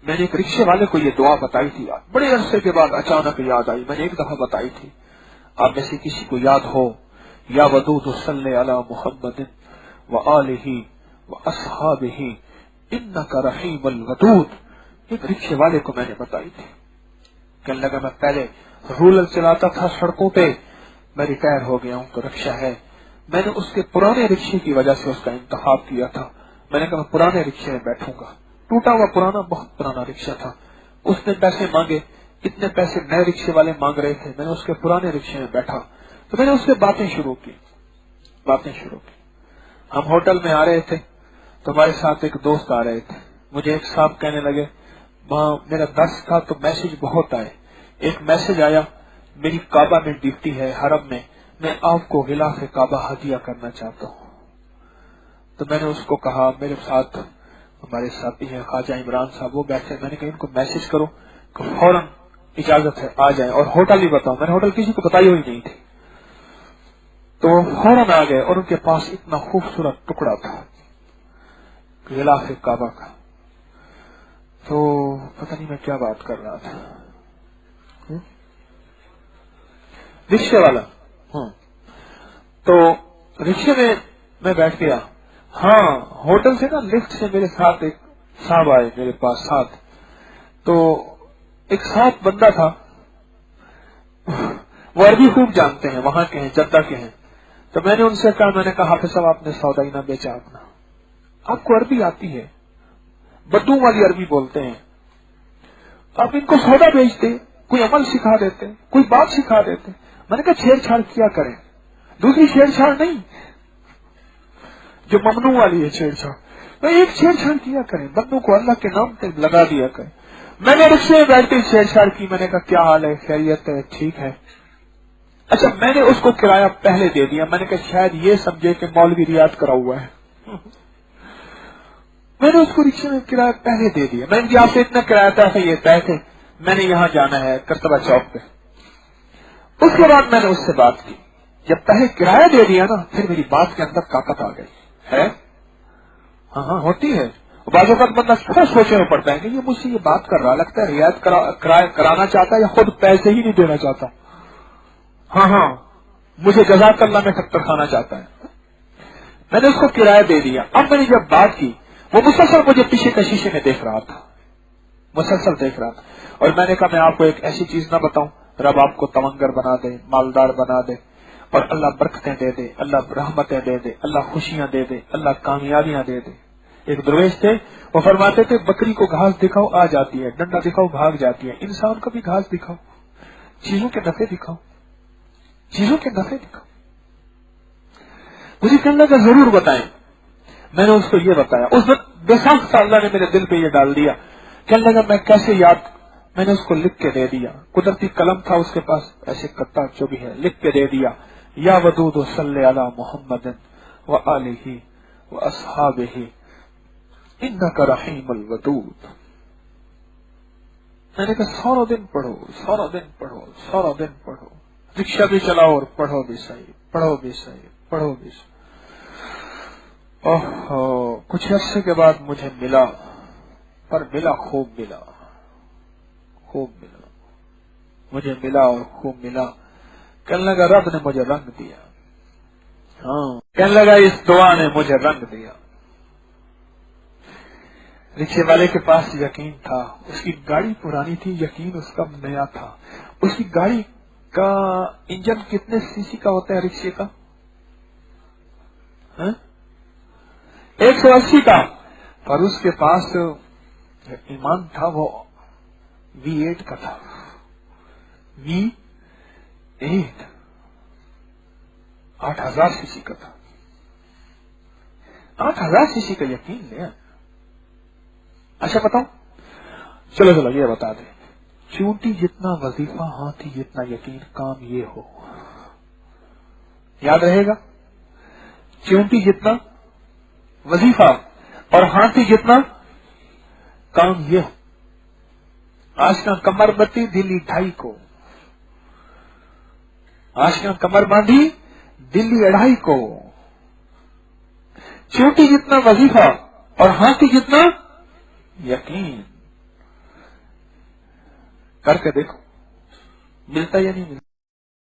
میں نے ایک रिक्शे वाले को ये दुआ बताई थी, बड़े अरसे के बाद अचानक याद आई. मैंने एक दफा बताई थी. आप में से किसी को याद हो, या वदूद सल्ले अला मुहम्मदिन व आलिही व अस्हाबिही इन्नका रहीमुल वदूद, एक रिक्शे वाले को मैंने बताई थी. कहने लगा मैं पहले रूरल चलाता था सड़कों पे, मैं रिटायर हो गया हूं तो रिक्शा है. मैंने उसके पुराने रिक्शे की वजह से उसका इंतखाब किया था. मैंने कहा मैं पुराने रिक्शे में बैठूंगा. टूटा हुआ पुराना, बहुत पुराना रिक्शा था. उसने पैसे मांगे, इतने पैसे नए रिक्शे वाले मांग रहे थे. मैंने उसके पुराने रिक्शे में बैठा तो मैंने उससे बातें शुरू की. हम होटल में आ रहे थे तो हमारे साथ एक दोस्त आ रहे थे. मुझे एक साहब कहने लगे, वहां मेरा दर्स था तो मैसेज बहुत आए. एक मैसेज आया, मेरी काबा में ड्यूटी है हरम में, मैं आपको गिलाफ काबा हदिया करना चाहता हूँ. तो मैंने उसको कहा, मेरे साथ हमारे साथी हैं ख्वाजा इमरान साहब, वो बैठे. मैंने कहा इनको मैसेज करो कि फौरन इजाजत है आ जाए, और होटल ही बताओ. मैंने होटल किसी को बताई हुई नहीं थी. तो वो फौरन आ गए और उनके पास इतना खूबसूरत टुकड़ा था गिलाफ काबा का. तो पता नहीं मैं क्या बात कर रहा था. रिक्शे वाला. तो रिक्शे में मैं बैठ गया. हाँ, होटल से ना लिफ्ट से मेरे साथ एक साहब आए मेरे पास साथ. तो एक साथ बंदा था, वो अरबी खूब जानते हैं, वहां के हैं, जद्दा के हैं. तो मैंने उनसे कहा, मैंने कहा हाफिज साहब आपने सौदा ही ना बेचा अपना, आपको अरबी आती है, बद्दू वाली अरबी बोलते हैं, आप इनको सौदा बेचते, कोई अमल सिखा देते, कोई बात सिखा देते. मैंने कहा छेड़छाड़ किया करें, दूसरी छेड़छाड़ नहीं जो ममनू वाली है छेड़छाड़, तो एक छेड़छाड़ किया करें, बंदों को अल्लाह के नाम पे लगा दिया करें. मैंने रिक्शे में बैठते छेड़छाड़ की. मैंने कहा क्या हाल है, खैरियत है, ठीक है. अच्छा, मैंने उसको किराया पहले दे दिया. मैंने कहा शायद ये समझे कि मौलवी रियाद करा हुआ है. मैंने उसको रिक्शे में किराया पहले दे दिया. मैंने कहा आपसे इतना किराया था, ये तय थे, मैंने यहाँ जाना है करतबा चौक पे. उसके बाद मैंने उससे बात की. जब पहले किराया दे दिया ना, फिर मेरी बात के अंदर ताकत आ गई है. हाँ होती है. बाजू का बंदा थोड़ा सोचने में पड़ता है कि ये मुझसे ये बात कर रहा, लगता है रियायत कराना चाहता है या खुद पैसे ही नहीं देना चाहता. हाँ, मुझे जज़ाकल्लाह में टक्कर खाना चाहता है. मैंने उसको किराया दे दिया. अब मैंने जब बात की, वो मुसलसल मुझे पीछे का शीशे में देख रहा था, मुसलसल देख रहा था. और मैंने कहा मैं आपको एक ऐसी चीज ना बताऊं, रब आपको तवंगर बना दे, मालदार बना दे, और अल्लाह बरकतें दे दे, अल्लाह रहमतें दे दे, अल्लाह खुशियां दे दे, अल्लाह कामयाबियां दे दे. एक दरवेश थे, वो फरमाते थे बकरी को घास दिखाओ आ जाती है, डंडा दिखाओ भाग जाती है, इंसान को भी घास दिखाओ, चीजों के नफे दिखाओ, चीजों के नफे दिखाओ. मुझे कहने लगा जरूर बताएं. मैंने उसको ये बताया. उस वक्त बेसाख्ता अल्लाह ने मेरे दिल पे ये डाल दिया. कहने लगा मैं कैसे याद, मैंने उसको लिख के दे दिया. कुदरती कलम था उसके पास, ऐसे कत्ता जो भी है, लिख के दे दिया. या वदूद सल्ले अला मुहम्मदिन व आलिही व अस्हाबिही इन्नका रहीमुल वदूद. मैंने कहा सारा दिन पढ़ो, सारा दिन पढ़ो, सारा दिन पढ़ो, रिक्शा भी चलाओ और पढ़ो भी सही, पढ़ो भी सही, पढ़ो भी सही. ओहो, कुछ अरसे के बाद मुझे मिला, पर मिला खूब मिला, खूब मिला, मुझे मिला और खूब मिला. कहने लगा रब ने मुझे रंग दिया. हाँ, कहने लगा इस दुआ ने मुझे रंग दिया. रिक्शे वाले के पास यकीन था, उसकी गाड़ी पुरानी थी, यकीन उसका नया था. उसकी गाड़ी का इंजन कितने सीसी का होता है रिक्शे का? 180 का. पर उसके पास ईमान था, वो V8 का था. V8 8000 सीसी का था. 8000 सीसी का यकीन ले. अच्छा बताओ, चलो ये बता दे, चूंटी जितना वजीफा हाथी जितना यकीन, काम ये हो, याद रहेगा? चूंटी जितना वजीफा और हाथी जितना काम ये हो. आज का कमर बत्ती दिल्ली 2.5 को, आज का कमर बांधी दिल्ली 2.5 को. चूंटी जितना वजीफा और हाथी जितना यकीन. کر کے دیکھو ملتا یا نہیں ملتا.